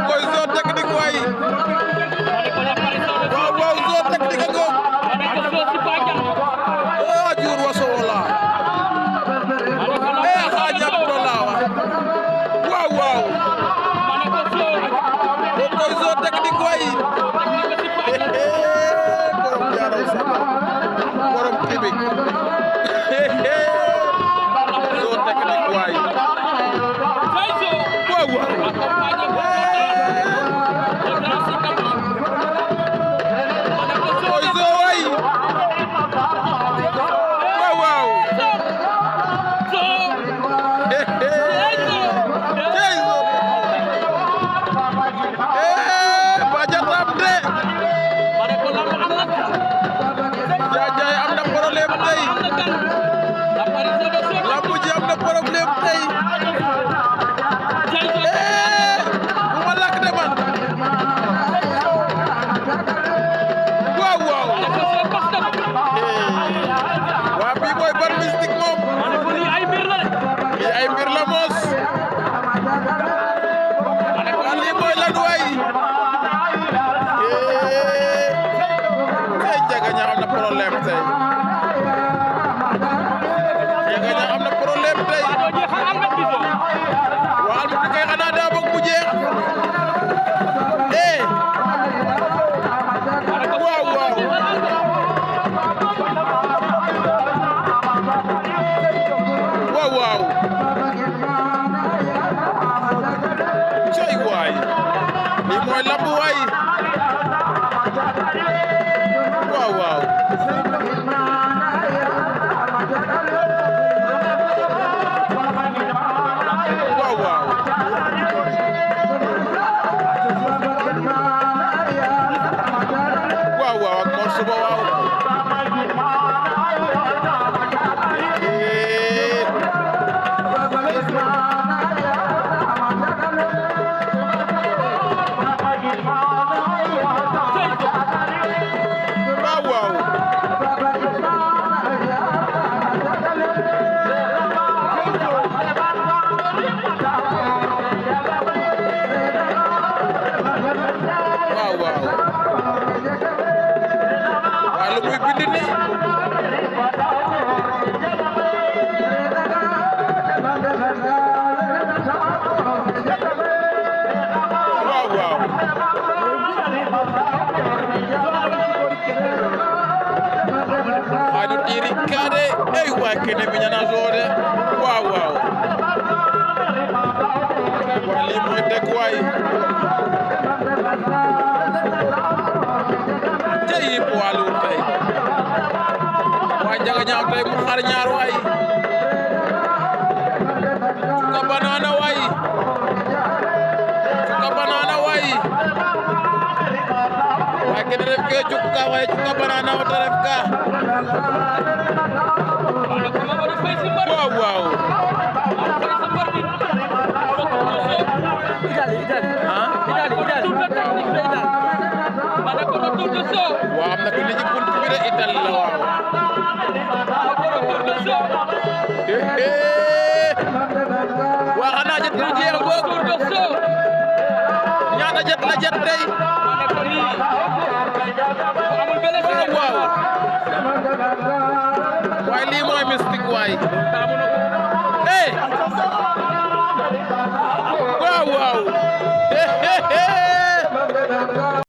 koy Zo Technique waay waaw waaw Zo Technique ak ajur waso wala xajam dola waaw waaw koy Zo Technique waay borom jaaraw sa borom tibi Zo Technique waay waaw waaw kene bi ñana Zo de waaw waaw lii mooy dëgg waay tey yi poids lourd tey waa Njaga Ñaaw tey mu xar ñaar waay Cuka Banana waay Cuka Banana waay waay kene ref ke Cuka waay Cuka Banana wata ref ka waaw waaw waaw am na ko ne ci bunt bi de Italie la waaw waa xanaa jet lu jeex boog ñaata jet la jet tey